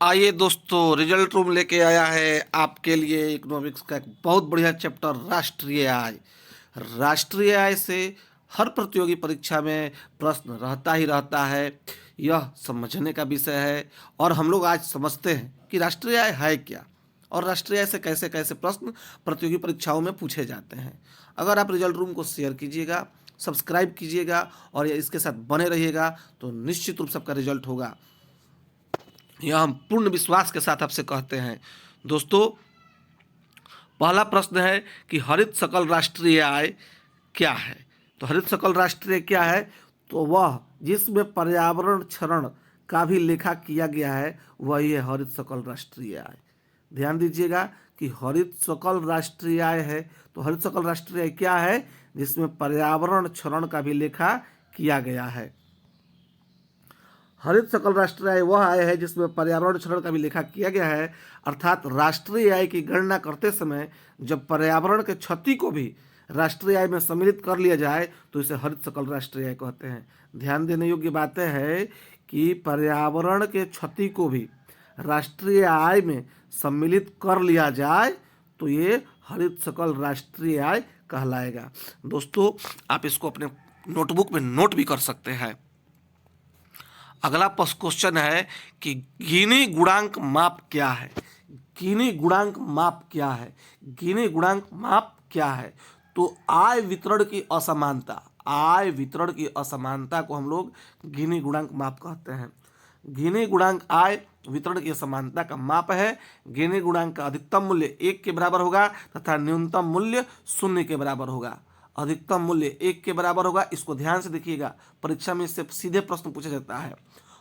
आइए दोस्तों, result room लेके आया है आपके लिए इकोनॉमिक्स का एक बहुत बढ़िया चैप्टर राष्ट्रीय आय। राष्ट्रीय आय से हर प्रतियोगी परीक्षा में प्रश्न रहता ही रहता है। यह समझने का विषय है और हम लोग आज समझते हैं कि राष्ट्रीय आय है क्या और राष्ट्रीय आय से कैसे कैसे प्रश्न प्रतियोगी परीक्षाओं में पूछे जाते हैं। अगर आप रिजल्ट रूम को शेयर कीजिएगा, सब्सक्राइब कीजिएगा और इसके साथ बने रहिएगा तो निश्चित रूप से आपका रिजल्ट होगा। यह हम पूर्ण विश्वास के साथ आपसे कहते हैं। दोस्तों, पहला प्रश्न है कि हरित सकल राष्ट्रीय आय क्या है। तो हरित सकल राष्ट्रीय क्या है? तो वह जिसमें पर्यावरण क्षरण का भी लेखा किया गया है वही है हरित सकल राष्ट्रीय आय। ध्यान दीजिएगा कि हरित सकल राष्ट्रीय आय है। तो हरित सकल राष्ट्रीय आय क्या है? जिसमें पर्यावरण क्षरण का भी लेखा किया गया है। हरित सकल राष्ट्रीय आय वह आय है जिसमें पर्यावरण क्षरण का भी लेखा किया गया है, अर्थात राष्ट्रीय आय की गणना करते समय जब पर्यावरण के क्षति को भी राष्ट्रीय आय में सम्मिलित कर लिया जाए तो इसे हरित सकल राष्ट्रीय आय कहते हैं। ध्यान देने योग्य बातें है कि पर्यावरण के क्षति को भी राष्ट्रीय आय में सम्मिलित कर लिया जाए तो ये हरित सकल राष्ट्रीय आय कहलाएगा। दोस्तों, आप इसको अपने नोटबुक में नोट भी कर सकते हैं। अगला क्वेश्चन है कि गिनी गुणांक माप क्या है। गिनी गुणांक माप क्या है? गिनी गुणांक माप क्या है? तो आय वितरण की असमानता, आय वितरण की असमानता को हम लोग गिनी गुणांक माप कहते हैं। गिनी गुणांक आय वितरण की असमानता का माप है। गिनी गुणांक का अधिकतम मूल्य 1 के बराबर होगा तथा न्यूनतम मूल्य 0 के बराबर होगा। अधिकतम मूल्य 1 के बराबर होगा, इसको ध्यान से देखिएगा, परीक्षा में इससे सीधे प्रश्न पूछा जाता है।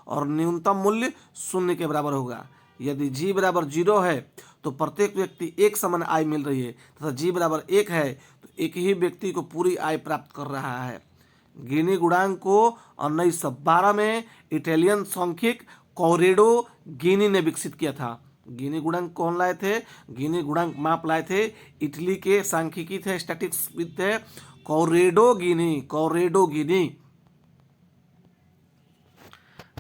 और न्यूनतम मूल्य 0 के बराबर होगा। यदि g बराबर 0 है तो प्रत्येक व्यक्ति एक समान आय मिल रही है तथा g बराबर 1 है तो एक ही व्यक्ति को पूरी आय प्राप्त कर रहा है। गिनी गुणांक को 1912 में इटालियन सांख्यिक कॉरेडो गिनी ने विकसित किया था। गिनी गुणांक कौन लाए थे? गिनी गुणांक माप लाए थे इटली के सांख्यिकी थे, स्टैटिस्टिक्स थे, कॉरेडो गिनी। कॉरेडो गिनी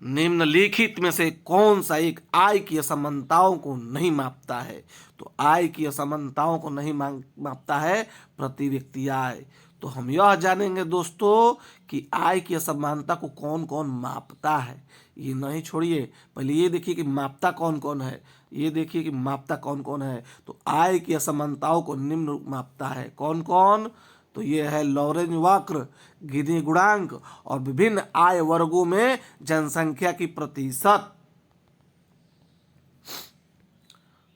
निम्नलिखित में से कौन सा एक आय की असमानताओं को नहीं मापता है? तो आय की असमानताओं को नहीं मापता है प्रति व्यक्ति आय। तो हम यह जानेंगे दोस्तों कि आय की असमानता को कौन कौन मापता है। ये नहीं छोड़िए, पहले ये देखिए कि मापता कौन कौन है। ये देखिए कि मापता कौन कौन है। तो आय की असमानताओं को निम्न मापता है। कौन कौन? तो ये है लॉरेंज वक्र, गिनी गुणांक और विभिन्न आय वर्गों में जनसंख्या की प्रतिशत।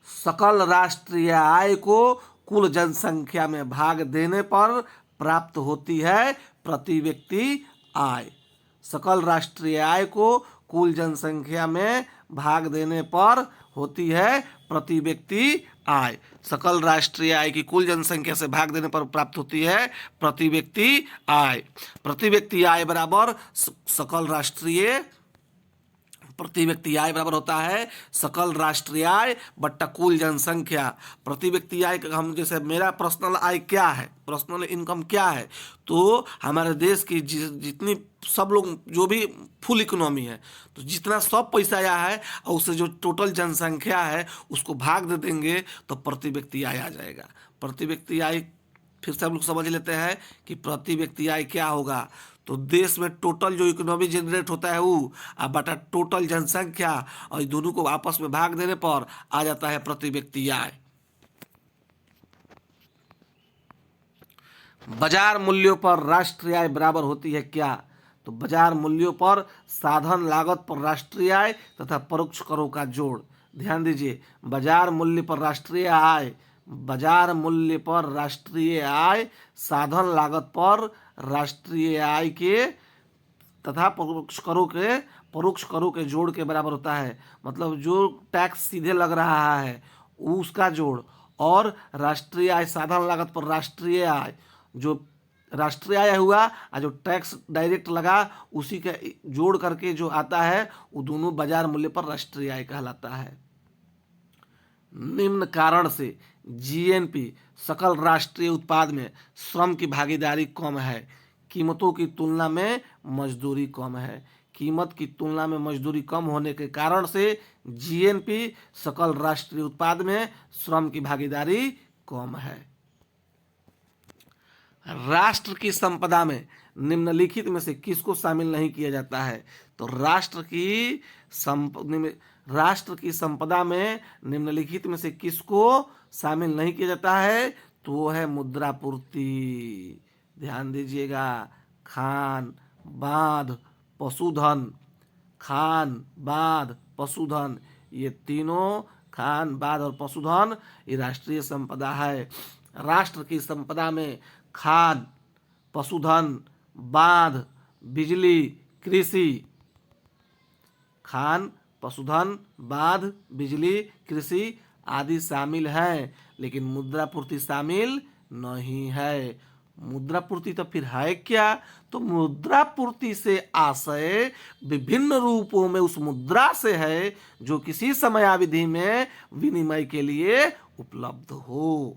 सकल राष्ट्रीय आय को कुल जनसंख्या में भाग देने पर प्राप्त होती है प्रति व्यक्ति आय। सकल राष्ट्रीय आय को कुल जनसंख्या में भाग देने पर होती है प्रति व्यक्ति आय। सकल राष्ट्रीय आय की कुल जनसंख्या से भाग देने पर प्राप्त होती है प्रति व्यक्ति आय। प्रति व्यक्ति आय बराबर सकल राष्ट्रीय, प्रति व्यक्ति आय बराबर होता है सकल राष्ट्रीय आय बट्टा कुल जनसंख्या। प्रति व्यक्ति आय, हम जैसे मेरा पर्सनल आय क्या है, पर्सनल इनकम क्या है, तो हमारे देश की जितनी सब लोग जो भी फुल इकोनॉमी है तो जितना सब पैसा आया है और उससे जो टोटल जनसंख्या है उसको भाग दे देंगे तो प्रति व्यक्ति आय आ जाएगा। प्रति व्यक्ति आय फिर से हम लोग समझ लेते हैं कि प्रति व्यक्ति आय क्या होगा। तो देश में टोटल जो इकोनॉमी जनरेट होता है वो अब बटा टोटल जनसंख्या, और दोनों को आपस में भाग देने पर आ जाता है प्रति व्यक्ति आय। बाजार मूल्यों पर राष्ट्रीय आय बराबर होती है क्या? तो बाजार मूल्यों पर साधन लागत पर राष्ट्रीय आय तथा परोक्ष करों का जोड़। ध्यान दीजिए, बाजार मूल्य पर राष्ट्रीय आय, बाजार मूल्य पर राष्ट्रीय आय साधन लागत पर राष्ट्रीय आय के तथा परोक्ष करों के जोड़ के बराबर होता है। मतलब जो टैक्स सीधे लग रहा है उसका जोड़ और राष्ट्रीय आय साधन लागत पर राष्ट्रीय आय, जो राष्ट्रीय आय हुआ और जो टैक्स डायरेक्ट लगा उसी का जोड़ करके जो आता है वो दोनों बाजार मूल्य पर राष्ट्रीय आय कहलाता है। निम्न कारण से जीएनपी सकल राष्ट्रीय उत्पाद में श्रम की भागीदारी कम है, कीमतों की तुलना में मजदूरी कम है। कीमत की तुलना में मजदूरी कम होने के कारण से जीएनपी सकल राष्ट्रीय उत्पाद में श्रम की भागीदारी कम है। राष्ट्र की संपदा में निम्नलिखित में से किसको शामिल नहीं किया जाता है? तो राष्ट्र की संपदा में निम्नलिखित में से किसको शामिल नहीं किया जाता है? तो वो है मुद्रापूर्ति। ध्यान दीजिएगा, खान, बांध, पशुधन, खान, बांध, पशुधन, ये तीनों, खान, बांध और पशुधन, ये राष्ट्रीय संपदा है। राष्ट्र की संपदा में खान, पशुधन, बांध, बिजली, कृषि, खान, पशुधन, बांध, बिजली, कृषि आदि शामिल हैं, लेकिन मुद्रापूर्ति शामिल नहीं है। मुद्रापूर्ति तो फिर है क्या? तो मुद्रापूर्ति से आशय विभिन्न रूपों में उस मुद्रा से है जो किसी समयावधि में विनिमय के लिए उपलब्ध हो।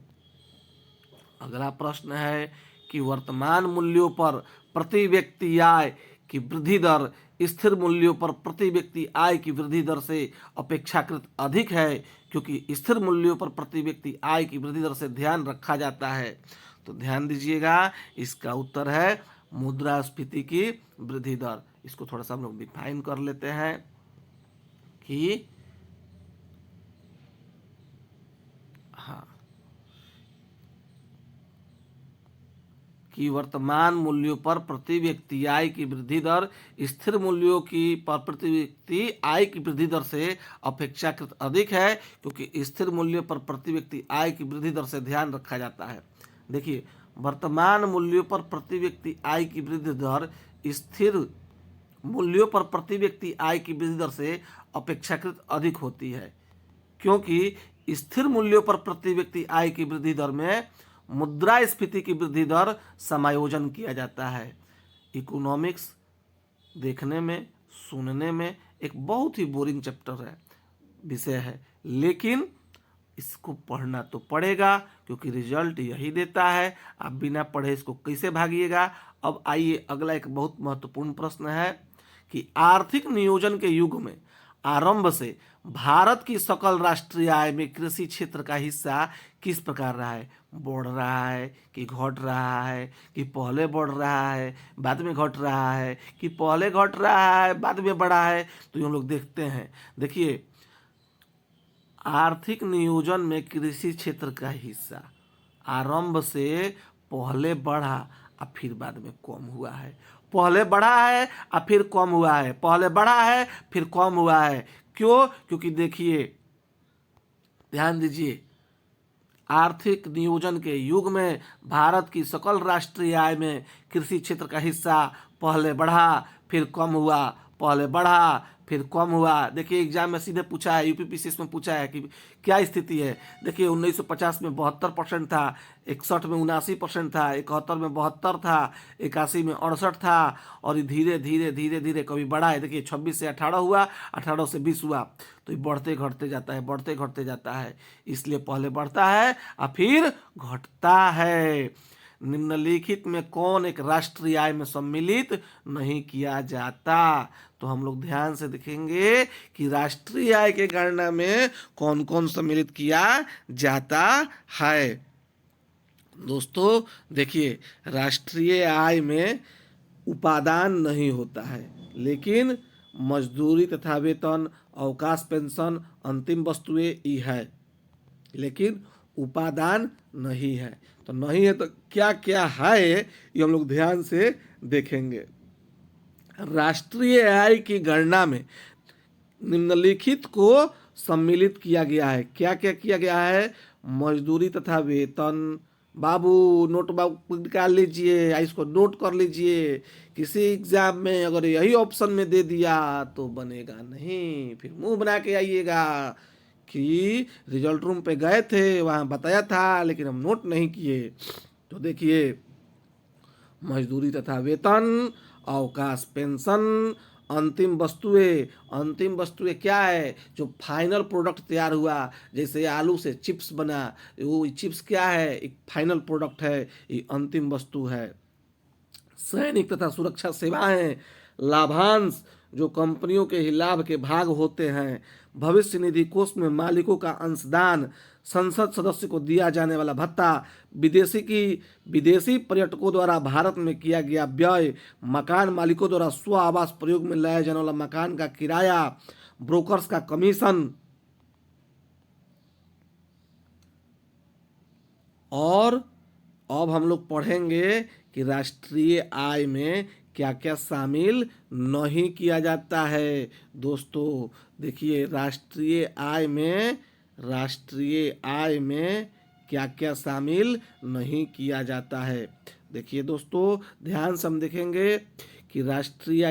अगला प्रश्न है कि वर्तमान मूल्यों पर प्रति व्यक्ति आय की वृद्धि दर स्थिर मूल्यों पर प्रति व्यक्ति आय की वृद्धि दर से अपेक्षाकृत अधिक है, क्योंकि स्थिर मूल्यों पर प्रति व्यक्ति आय की वृद्धि दर से ध्यान रखा जाता है। तो ध्यान दीजिएगा, इसका उत्तर है मुद्रास्फीति की वृद्धि दर। इसको थोड़ा सा हम लोग डिफाइन कर लेते हैं कि हाँ, कि वर्तमान मूल्यों पर प्रति व्यक्ति आय की वृद्धि दर स्थिर मूल्यों की पर प्रति व्यक्ति आय की वृद्धि दर से अपेक्षाकृत अधिक है, क्योंकि स्थिर मूल्यों पर प्रति व्यक्ति आय की वृद्धि दर से ध्यान रखा जाता है। देखिए, वर्तमान मूल्यों पर प्रति व्यक्ति आय की वृद्धि दर स्थिर मूल्यों पर प्रति व्यक्ति आय की वृद्धि दर से अपेक्षाकृत अधिक होती है, क्योंकि स्थिर मूल्यों पर प्रति व्यक्ति आय की वृद्धि दर में मुद्रास्फीति की वृद्धि दर समायोजन किया जाता है। इकोनॉमिक्स देखने में, सुनने में एक बहुत ही बोरिंग चैप्टर है, विषय है, लेकिन इसको पढ़ना तो पड़ेगा, क्योंकि रिजल्ट यही देता है। आप बिना पढ़े इसको कैसे भागिएगा? अब आइए, अगला एक बहुत महत्वपूर्ण प्रश्न है कि आर्थिक नियोजन के युग में आरंभ से भारत की सकल राष्ट्रीय आय में कृषि क्षेत्र का हिस्सा किस प्रकार रहा है? बढ़ रहा है कि घट रहा है, कि पहले बढ़ रहा है बाद में घट रहा है, कि पहले घट रहा है बाद में बढ़ा है? तो हम लोग देखते हैं। देखिए, आर्थिक नियोजन में कृषि क्षेत्र का हिस्सा आरंभ से पहले बढ़ा और फिर बाद में कम हुआ है। पहले बढ़ा है और फिर कम हुआ है, पहले बढ़ा है फिर कम हुआ है। क्यों? क्योंकि देखिए, ध्यान दीजिए, आर्थिक नियोजन के युग में भारत की सकल राष्ट्रीय आय में कृषि क्षेत्र का हिस्सा पहले बढ़ा फिर कम हुआ, पहले बढ़ा फिर कम हुआ। देखिए, एग्जाम में सीधे पूछा है, यूपीपीसीएस में पूछा है कि क्या स्थिति है। देखिए, 1950 में 72% था, 61 में 79% था, 71 में 72 था, 81 में 68 था, और ये धीरे धीरे धीरे धीरे कभी बढ़ा है। देखिए, 26 से 18 हुआ, 18 से 20 हुआ, तो ये बढ़ते घटते जाता है, बढ़ते घटते जाता है। इसलिए पहले बढ़ता है और फिर घटता है। निम्नलिखित में कौन एक राष्ट्रीय आय में सम्मिलित नहीं किया जाता? तो हम लोग ध्यान से देखेंगे कि राष्ट्रीय आय के गणना में कौन कौन सम्मिलित किया जाता है। दोस्तों देखिए, राष्ट्रीय आय में उपादान नहीं होता है, लेकिन मजदूरी तथा वेतन, अवकाश, पेंशन, अंतिम वस्तुएं ही है, लेकिन उपादान नहीं है। तो नहीं है तो क्या क्या है, ये हम लोग ध्यान से देखेंगे। राष्ट्रीय आय की गणना में निम्नलिखित को सम्मिलित किया गया है। क्या क्या किया गया है? मजदूरी तथा वेतन। बाबू नोट बाबू निकाल लीजिए, इसको नोट कर लीजिए। किसी एग्जाम में अगर यही ऑप्शन में दे दिया तो बनेगा नहीं, फिर मुंह बना के आइएगा कि रिजल्ट रूम पे गए थे, वहाँ बताया था लेकिन हम नोट नहीं किए। तो देखिए, मजदूरी तथा वेतन, अवकाश, पेंशन, अंतिम वस्तुएं। अंतिम वस्तुएं क्या है? जो फाइनल प्रोडक्ट तैयार हुआ, जैसे आलू से चिप्स बना, वो चिप्स क्या है? एक फाइनल प्रोडक्ट है, ये अंतिम वस्तु है। सैनिक तथा सुरक्षा सेवाएं, लाभांश, जो कंपनियों के ही लाभ के भाग होते हैं, भविष्य निधि कोष में मालिकों का अंशदान, संसद सदस्य को दिया जाने वाला भत्ता, विदेशी पर्यटकों द्वारा भारत में किया गया व्यय, मकान मालिकों द्वारा स्व आवास प्रयोग में लाया जाने वाला मकान का किराया, ब्रोकर्स का कमीशन, और अब हम लोग पढ़ेंगे कि राष्ट्रीय आय में क्या क्या शामिल नहीं किया जाता है। दोस्तों देखिए, राष्ट्रीय आय में क्या क्या शामिल नहीं किया जाता है। देखिए दोस्तों, ध्यान से हम देखेंगे कि राष्ट्रीय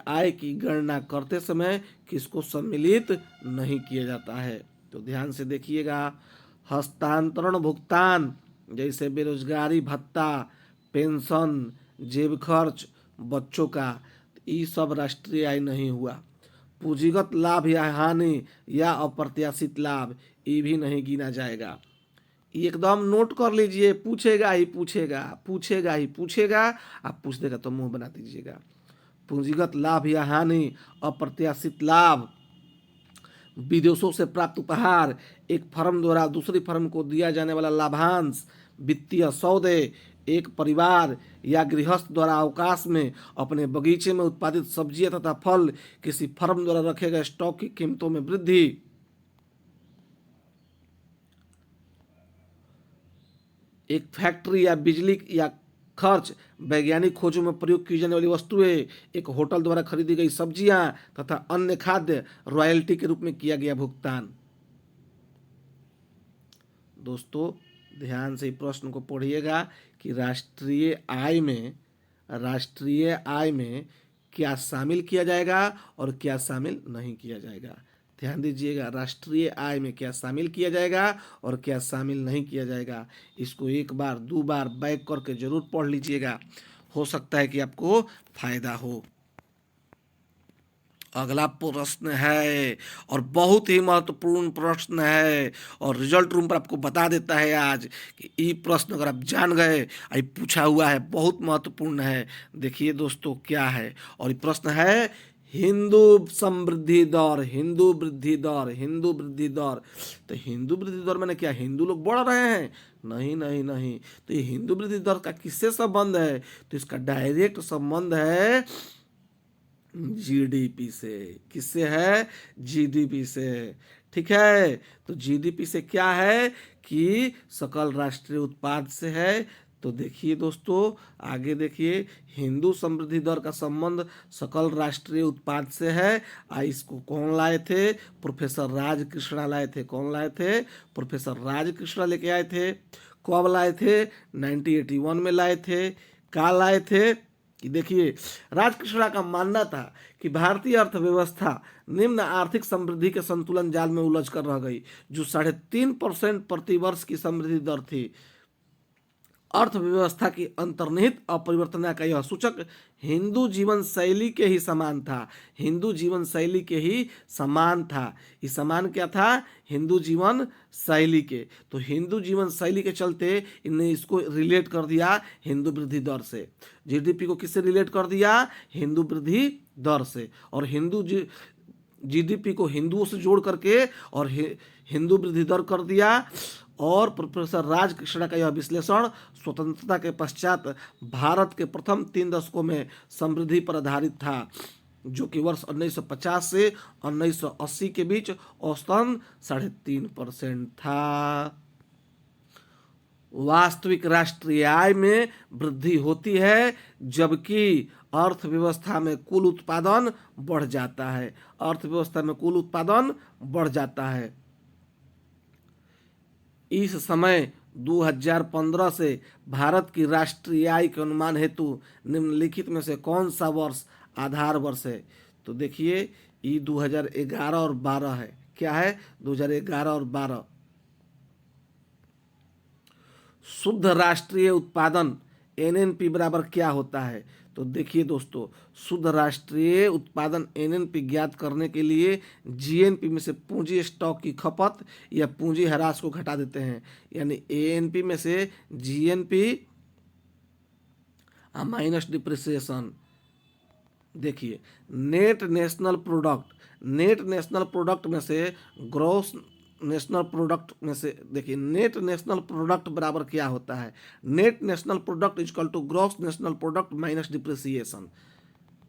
आय की गणना करते समय किसको सम्मिलित नहीं किया जाता है। तो ध्यान से देखिएगा, हस्तांतरण भुगतान जैसे बेरोजगारी भत्ता, पेंशन, जेब खर्च, बच्चों का, ये सब राष्ट्रीय आय नहीं हुआ। पूंजीगत लाभ या हानि या अप्रत्याशित लाभ, ये भी नहीं गिना जाएगा। एकदम नोट कर लीजिए, पूछेगा ही पूछेगा, पूछेगा ही पूछेगा, आप पूछ देगा तो मुंह बना दीजिएगा। पूंजीगत लाभ या हानि, अप्रत्याशित लाभ, विदेशों से प्राप्त उपहार, एक फर्म द्वारा दूसरी फर्म को दिया जाने वाला लाभांश, वित्तीय सौदे, एक परिवार या गृहस्थ द्वारा अवकाश में अपने बगीचे में उत्पादित सब्जियां तथा फल, किसी फर्म द्वारा रखे गए स्टॉक की कीमतों में वृद्धि, एक फैक्ट्री या बिजली या खर्च, वैज्ञानिक खोजों में प्रयोग की जाने वाली वस्तुएं, एक होटल द्वारा खरीदी गई सब्जियां तथा अन्य खाद्य रॉयल्टी के रूप में किया गया भुगतान। दोस्तों ध्यान से प्रश्न को पढ़िएगा कि राष्ट्रीय आय में क्या शामिल किया जाएगा और क्या शामिल नहीं किया जाएगा। ध्यान दीजिएगा, राष्ट्रीय आय में क्या शामिल किया जाएगा और क्या शामिल नहीं किया जाएगा। इसको एक बार दो बार बैक करके जरूर पढ़ लीजिएगा, हो सकता है कि आपको फायदा हो। अगला प्रश्न है और बहुत ही महत्वपूर्ण प्रश्न है, और रिजल्ट रूम पर आपको बता देता है आज कि ये प्रश्न अगर आप जान गए, ये पूछा हुआ है, बहुत महत्वपूर्ण है। देखिए दोस्तों क्या है, और ये प्रश्न है हिंदू समृद्धि दर, हिंदू वृद्धि दर, हिंदू वृद्धि दर। तो हिंदू वृद्धि दर मैंने क्या हिंदू लोग बढ़ रहे हैं? नहीं नहीं नहीं। तो ये हिंदू वृद्धि दर का किससे संबंध है? तो इसका डायरेक्ट संबंध है जीडीपी से। किससे है? जीडीपी से। ठीक है, तो जीडीपी से क्या है कि सकल राष्ट्रीय उत्पाद से है। तो देखिए दोस्तों, आगे देखिए, हिंदू समृद्धि दर का संबंध सकल राष्ट्रीय उत्पाद से है। इसको कौन लाए थे? प्रोफेसर राजकृष्णा लाए थे। कौन लाए थे? प्रोफेसर राजकृष्णा लेके आए थे। कब लाए थे? 1981 में लाए थे। कहाँ लाए थे? कि देखिए, राजकृष्णा का मानना था कि भारतीय अर्थव्यवस्था निम्न आर्थिक समृद्धि के संतुलन जाल में उलझ कर रह गई, जो 3.5% प्रतिवर्ष की समृद्धि दर थी। अर्थव्यवस्था की अंतर्निहित अपरिवर्तनता का यह सूचक हिंदू जीवन शैली के ही समान था। हिंदू जीवन शैली के ही समान था। ये समान क्या था? हिंदू जीवन शैली के। तो हिंदू जीवन शैली के चलते इन्हें इसको रिलेट कर दिया हिंदू वृद्धि दर से। जीडीपी को किससे रिलेट कर दिया? हिंदू वृद्धि दर से। और जीडीपी को हिंदुओं से जोड़ करके और हिंदू वृद्धि दर कर दिया। और प्रोफेसर राजकृष्णा का यह विश्लेषण स्वतंत्रता के पश्चात भारत के प्रथम 3 दशकों में समृद्धि पर आधारित था, जो कि वर्ष 1950 से 1980 के बीच औसतन 3.5% था। वास्तविक राष्ट्रीय आय में वृद्धि होती है जबकि अर्थव्यवस्था में कुल उत्पादन बढ़ जाता है। अर्थव्यवस्था में कुल उत्पादन बढ़ जाता है। इस समय 2015 से भारत की राष्ट्रीय आय के अनुमान हेतु निम्नलिखित में से कौन सा वर्ष आधार वर्ष है? तो देखिए, ये 2011 और 12 है। क्या है? 2011 और 12। शुद्ध राष्ट्रीय उत्पादन एनएनपी बराबर क्या होता है? तो देखिए दोस्तों, शुद्ध राष्ट्रीय उत्पादन एनएनपी ज्ञात करने के लिए जीएनपी में से पूंजी स्टॉक की खपत या पूंजी ह्रास को घटा देते हैं। यानी एएनपी में से जीएनपी माइनस डिप्रिसिएशन, देखिए, नेट नेशनल प्रोडक्ट में से ग्रॉस नेशनल प्रोडक्ट में से, देखिए नेट नेशनल प्रोडक्ट बराबर क्या होता है, net national product equal to gross national product minus depreciation.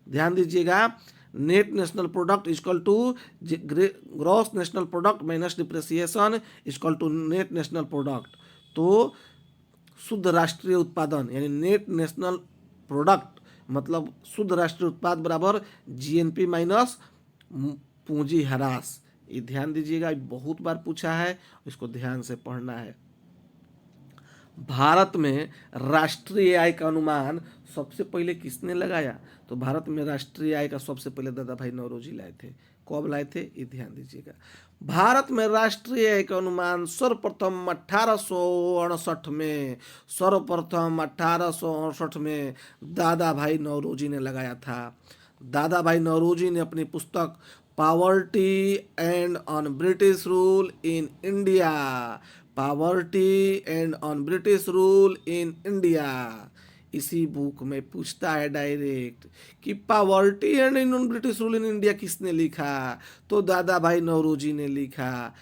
ध्यान दीजिएगा, net national product equal to gross national product minus depreciation equal to net national product. तो शुद्ध राष्ट्रीय उत्पादन यानी नेट नेशनल प्रोडक्ट मतलब शुद्ध राष्ट्रीय उत्पाद बराबर जीएनपी माइनस पूंजी ह्रास। ये ध्यान दीजिएगा, बहुत बार पूछा है, इसको ध्यान से पढ़ना है। भारत में राष्ट्रीय आय का अनुमान सबसे पहले किसने लगाया? तो भारत में राष्ट्रीय आय का सबसे पहले दादा भाई नौरोजी लाए थे। कब लाए थे? ये ध्यान दीजिएगा। भारत में राष्ट्रीय आय का अनुमान सर्वप्रथम 1868 में, सर्वप्रथम 1868 में दादा भाई नौरोजी ने लगाया था। दादा भाई नौरोजी ने अपनी पुस्तक poverty and on British rule in India, poverty and on British rule in India, इसी बुक में पूछता है डायरेक्ट कि poverty and on British rule in India किसने लिखा? तो दादा भाई नौरोजी ने लिखा।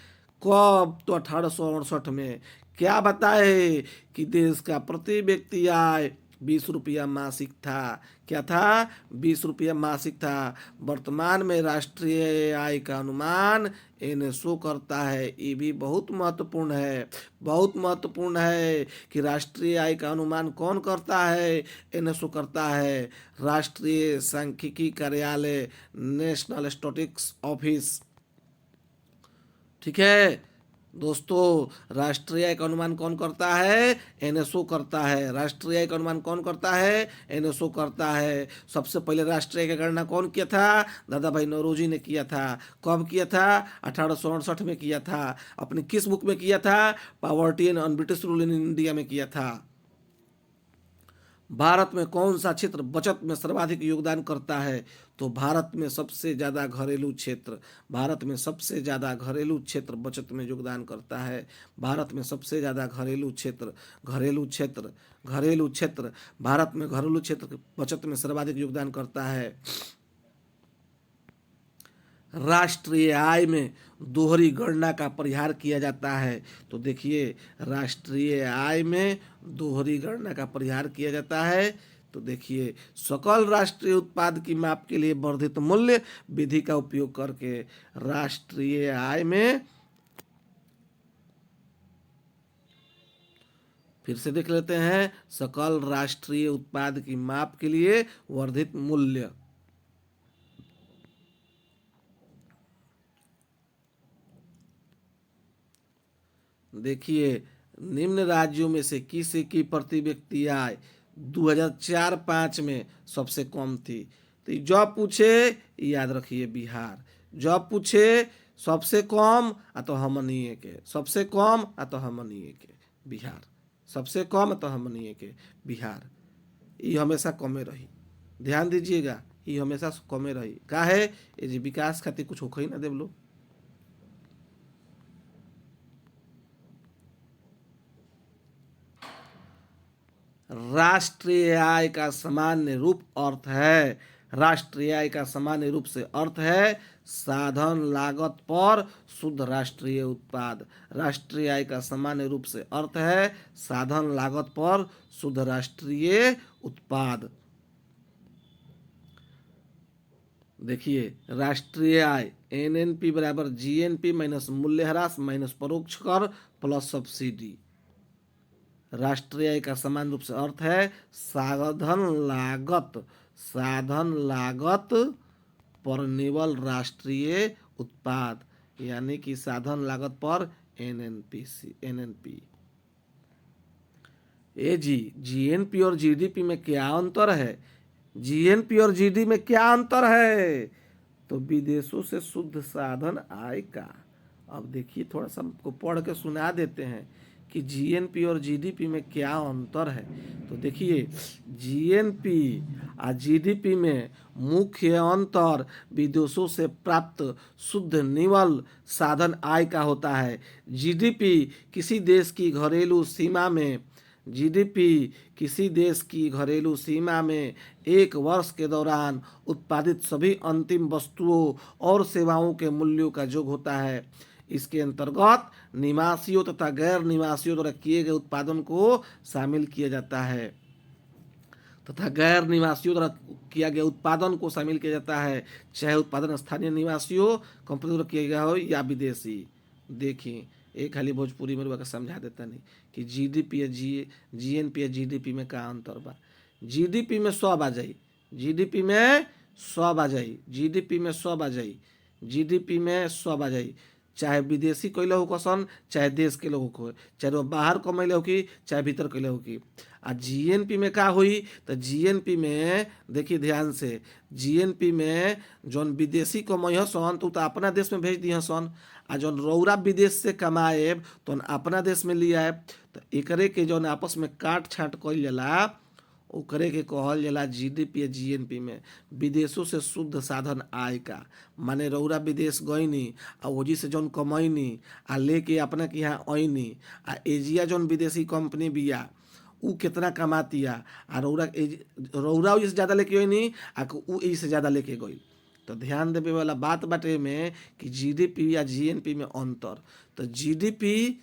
कब? तो 1868 में। क्या बताए कि देश का प्रति व्यक्ति आय 20 रुपया मासिक था। क्या था? 20 रुपया मासिक था। वर्तमान में राष्ट्रीय आय का अनुमान एनएसओ करता है। ये भी बहुत महत्वपूर्ण है, बहुत महत्वपूर्ण है कि राष्ट्रीय आय का अनुमान कौन करता है? एनएसओ करता है, राष्ट्रीय सांख्यिकी कार्यालय, नेशनल स्टैटिस्टिक्स ऑफिस। ठीक है दोस्तों, राष्ट्रीय आय का अनुमान कौन करता है? एनएसओ करता है। राष्ट्रीय आय का अनुमान कौन करता है? एनएसओ करता है। सबसे पहले राष्ट्रीय आय की गणना कौन किया था? दादा भाई नौरोजी ने किया था। कब किया था? 1868 में किया था। अपनी किस बुक में किया था? Poverty and on British rule in India में किया था। भारत में कौन सा क्षेत्र बचत में सर्वाधिक योगदान करता है? तो भारत में सबसे ज़्यादा घरेलू क्षेत्र, भारत में सबसे ज़्यादा घरेलू क्षेत्र बचत में योगदान करता है। भारत में सबसे ज़्यादा घरेलू क्षेत्र भारत में घरेलू क्षेत्र बचत में सर्वाधिक योगदान करता है। राष्ट्रीय आय में दोहरी गणना का परिहार किया जाता है। तो देखिए, राष्ट्रीय आय में दोहरी गणना का परिहार किया जाता है। तो देखिए, सकल राष्ट्रीय उत्पाद की माप के लिए वर्धित मूल्य विधि का उपयोग करके राष्ट्रीय आय में, फिर से देख लेते हैं, सकल राष्ट्रीय उत्पाद की माप के लिए वर्धित मूल्य। देखिए, निम्न राज्यों में से किसी की प्रति व्यक्ति आय 2004-05 में सबसे कम थी? तो जब पूछे याद रखिए बिहार, जब पूछे सबसे कम तो हमनिए के, सबसे कम तो हमनिए के बिहार, सबसे कम तो हमनिए के बिहार। ये हमेशा कमे रही, ध्यान दीजिएगा, ये हमेशा कमे रही। काहे? ये जी विकास खातिर कुछ होखई ना देव लोग। राष्ट्रीय आय का सामान्य रूप अर्थ है, राष्ट्रीय आय का सामान्य रूप से अर्थ है साधन लागत पर शुद्ध राष्ट्रीय उत्पाद। राष्ट्रीय आय का सामान्य रूप से अर्थ है साधन लागत पर शुद्ध राष्ट्रीय उत्पाद। देखिए, राष्ट्रीय आय एनएनपी बराबर जीएनपी माइनस मूल्यह्रास माइनस परोक्ष कर प्लस सब्सिडी। राष्ट्रीय आय का समान रूप से अर्थ है साधन लागत पर निवल राष्ट्रीय उत्पाद, यानी कि साधन लागत पर एनएनपी। ए जी, जीएनपी और जीडीपी में क्या अंतर है? जीएनपी और जीडी में क्या अंतर है? तो विदेशों से शुद्ध साधन आय का। अब देखिए, थोड़ा सा हमको पढ़ के सुना देते हैं कि जीएनपी और जीडीपी में क्या अंतर है। तो देखिए, जीएनपी और जीडीपी में मुख्य अंतर विदेशों से प्राप्त शुद्ध निवल साधन आय का होता है। जीडीपी किसी देश की घरेलू सीमा में जीडीपी किसी देश की घरेलू सीमा में एक वर्ष के दौरान उत्पादित सभी अंतिम वस्तुओं और सेवाओं के मूल्यों का योग होता है। इसके अंतर्गत निवासियों तथा गैर निवासियों द्वारा किए गए उत्पादन को शामिल किया जाता है तथा गैर निवासियों द्वारा किया गया उत्पादन को शामिल किया जाता है, चाहे उत्पादन स्थानीय निवासियों कंपनी द्वारा किया गया हो या विदेशी। देखिए एक खाली भोजपुरी में रुआ के समझा देता नहीं कि जीडीपी या जीएनपी या जीडीपी में का अंतर बा। जीडीपी में 100 आ जाई, जीडीपी में 100 आ जाई, जीडीपी में 100 आ जाई, जीडीपी में 100 आ जाई, चाहे विदेशी कैले हो कसन, चाहे देश के लोग हो, चाहे वो बाहर कमैले हो कि चाहे भीतर कैले हो कि। आ जीएनपी में का हुई तो जीएनपी में देखिए ध्यान से, जीएनपी में जौन विदेशी कमाई सन तो अपना देश में भेज दी सन, आ जौन रौरा विदेश से कमाएब तो अपना देश में ले आएब। तो एकरे के जौन आपस में काट छाट कइल जाला ओकरे के कहल जाला जीडीपी या जीएनपी में। विदेशों से शुद्ध साधन आय का माने रौरा विदेश गईनी आ ओजी से जौन कमैनी आ लेके अपना के यहाँ अइनी आ एजिया जौन विदेशी कंपनी बिया उ कितना कमातिया आ रौरा ओजी से ज़्यादा लेके अइनी आ उ एजी से ज़्यादा लेके गई। तो ध्यान देवे वाला बात बाटे में कि जीडीपी या जीएनपी में अंतर। तो जीडीपी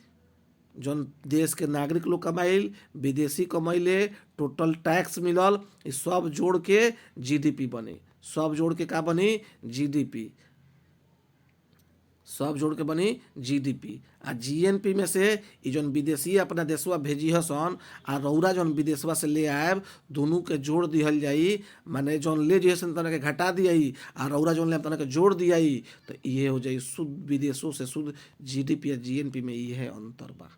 जौन देश के नागरिक लोग कमाइल, विदेशी कमैले, टोटल टैक्स मिलल, ई सब जोड़ के जीडीपी बनी। सब जोड़ के का बनी? जीडीपी। सब जोड़ के बनी जीडीपी। आ जीएनपी में से ई जौन विदेशी अपना देशवा भेजी हसन आ रौरा जौन विदेशवा से ले आएब दोनों के जोड़ दिहल जाई, माने जौन ले जइसन तना के घटा दियाई आ रौरा जौन ले तना के जोड़ दियाई। तो ये हो जाई शुद्ध विदेशों से शुद्ध जीडीपी या जीएनपी में ये अंतर बा।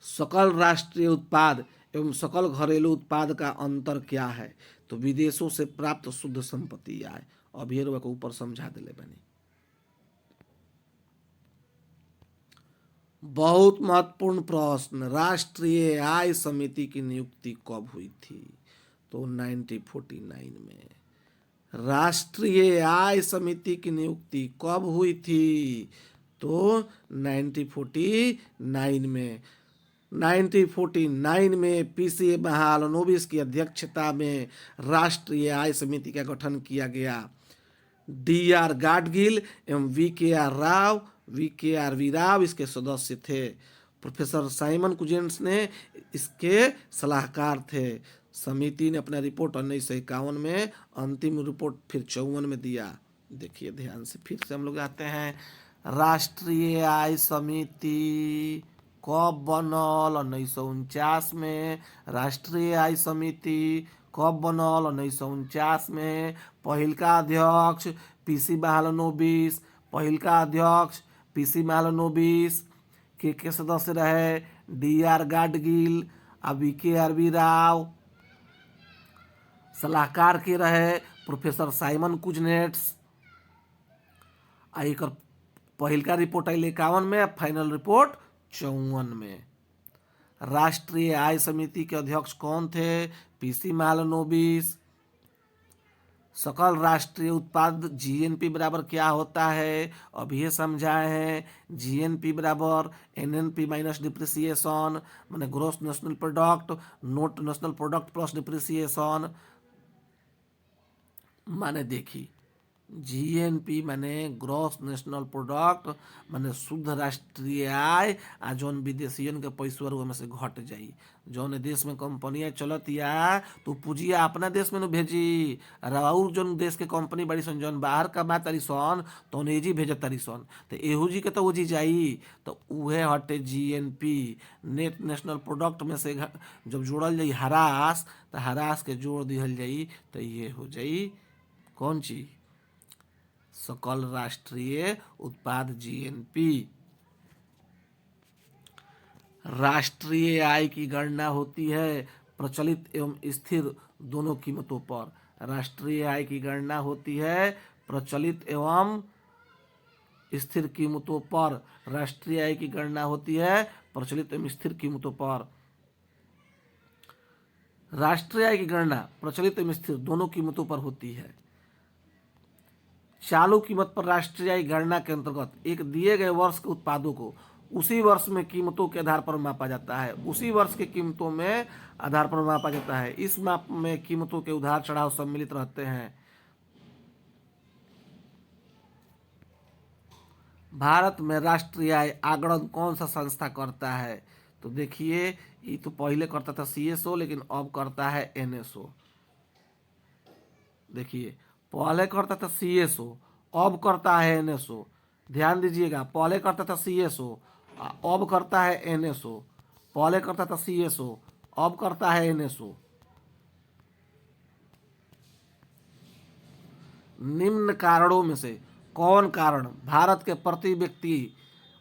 सकल राष्ट्रीय उत्पाद एवं सकल घरेलू उत्पाद का अंतर क्या है? तो विदेशों से प्राप्त शुद्ध संपत्ति आय। अब ये को ऊपर समझा दिले बनी। बहुत महत्वपूर्ण प्रश्न, राष्ट्रीय आय समिति की नियुक्ति कब हुई थी? तो 1949 में। राष्ट्रीय आय समिति की नियुक्ति कब हुई थी? तो 1949 में। 1949 में पीसी महालनोबिस की अध्यक्षता में राष्ट्रीय आय समिति का गठन किया गया। डी.आर. गाडगिल एवं वी.के.आर. राव इसके सदस्य थे। प्रोफेसर साइमन कुजेंट्स ने इसके सलाहकार थे। समिति ने अपना रिपोर्ट 1951 में, अंतिम रिपोर्ट फिर 54 में दिया। देखिए ध्यान से, फिर से हम लोग आते हैं। राष्ट्रीय आय समिति कब बनल? 1949 में। राष्ट्रीय आय समिति कब बनल? 1949 में। पहिलका अध्यक्ष पीसी महालनोबिस, पहिलका अध्यक्ष पीसी महालनोबिस के सदस्य रहे डी.आर. गाडगिल आ वी.के.आर. राव। सलाहकार के रहे प्रोफेसर साइमन कुजनेट्स। आ एकर पहिलका रिपोर्ट आइल 51 में, फाइनल रिपोर्ट 54 में। राष्ट्रीय आय समिति के अध्यक्ष कौन थे? पीसी महालनोबिस। सकल राष्ट्रीय उत्पाद जीएनपी बराबर क्या होता है? अब ये समझाए हैं। जीएनपी बराबर एनएनपी माइनस डिप्रिसिएशन, माने gross national product, net national product plus depreciation. माने देखी, जीएनपी माने ग्रॉस नेशनल प्रोडक्ट, माने शुद्ध राष्ट्रीय आय आ जौन विदेशियन के पैसवा में से घट जाई। जौन देश में कंपनियां चलतिया तो पूंजिया अपना देश में न भेजी, और जौन देश के कंपनी बड़ी सन जौन बाहर कमा तारी सन तो एजी भेजत तारी सन, तो एहू जी के तो ओजी जाई। तो उहे हटे जीएनपी, नेट नेशनल प्रोडक्ट में से जब जोड़ल जाई हरास, तो हरास के जोड़ दिहल जाई तो ये हो जाई कौन चीज? सकल राष्ट्रीय उत्पाद जीएनपी। राष्ट्रीय आय की गणना होती है प्रचलित एवं स्थिर दोनों कीमतों पर। राष्ट्रीय आय की गणना होती है प्रचलित एवं स्थिर कीमतों पर। राष्ट्रीय आय की गणना होती है प्रचलित एवं स्थिर कीमतों पर। राष्ट्रीय आय की गणना प्रचलित एवं स्थिर दोनों कीमतों पर होती है। चालू कीमत पर राष्ट्रीय आय गणना के अंतर्गत एक दिए गए वर्ष के उत्पादों को उसी वर्ष में कीमतों के आधार पर मापा जाता है, उसी वर्ष के कीमतों में आधार पर मापा जाता है। इस माप में कीमतों के उतार चढ़ाव सम्मिलित रहते हैं। भारत में राष्ट्रीय आय आगणन कौन सा संस्था करता है? तो देखिए, ये तो पहले करता था CSO, लेकिन अब करता है NSO। देखिए, पहले करता था CSO, अब करता है NSO। ध्यान दीजिएगा, पहले करता था CSO, अब करता है NSO। पहले करता था CSO, अब करता है NSO। निम्न कारणों में से कौन कारण भारत के प्रति व्यक्ति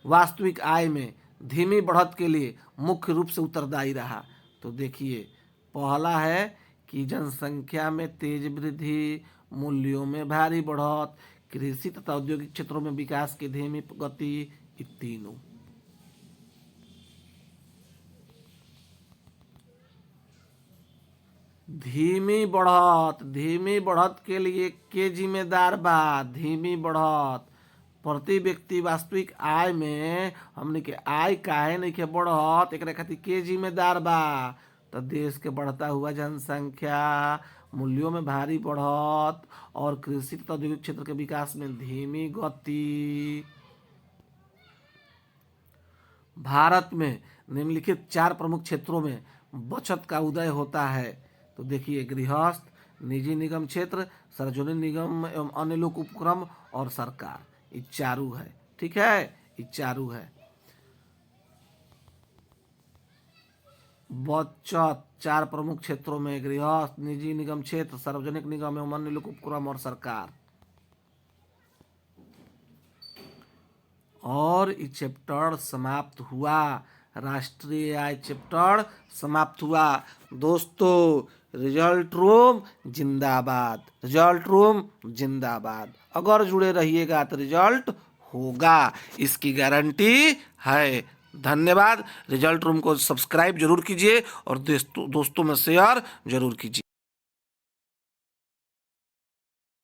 वास्तविक आय में धीमी बढ़त के लिए मुख्य रूप से उत्तरदायी रहा? तो देखिए, पहला है कि जनसंख्या में तेज वृद्धि, मूल्यों में भारी बढ़त, कृषि तथा औद्योगिक क्षेत्रों में विकास की धीमी गति, ये तीनों। धीमी बढ़त के लिए के जिम्मेदार बा? धीमी बढ़त, प्रति व्यक्ति वास्तविक आय में हमने के आय काहे नहीं के बढ़त, एकरा खातिर के जिम्मेदार बा? तो देश के बढ़ता हुआ जनसंख्या, मूल्यों में भारी बढ़त और कृषि तथा औद्योगिक क्षेत्र के विकास में धीमी गति। भारत में निम्नलिखित 4 प्रमुख क्षेत्रों में बचत का उदय होता है। तो देखिए, गृहस्थ, निजी निगम क्षेत्र, सार्वजनिक निगम एवं अन्य लोक उपक्रम और सरकार, ये चारों है। ठीक है, ये चारों है। बचत 4 प्रमुख क्षेत्रों में गृहस्थ, निजी निगम क्षेत्र, सार्वजनिक निगम एवं अन्य लोक उपक्रम और सरकार। और ये चैप्टर समाप्त हुआ, राष्ट्रीय आय चैप्टर समाप्त हुआ। दोस्तों, रिजल्ट रूम जिंदाबाद, रिजल्ट रूम जिंदाबाद। अगर जुड़े रहिएगा तो रिजल्ट होगा, इसकी गारंटी है। धन्यवाद। रिजल्ट रूम को सब्सक्राइब जरूर कीजिए और दोस्तों में शेयर जरूर कीजिए।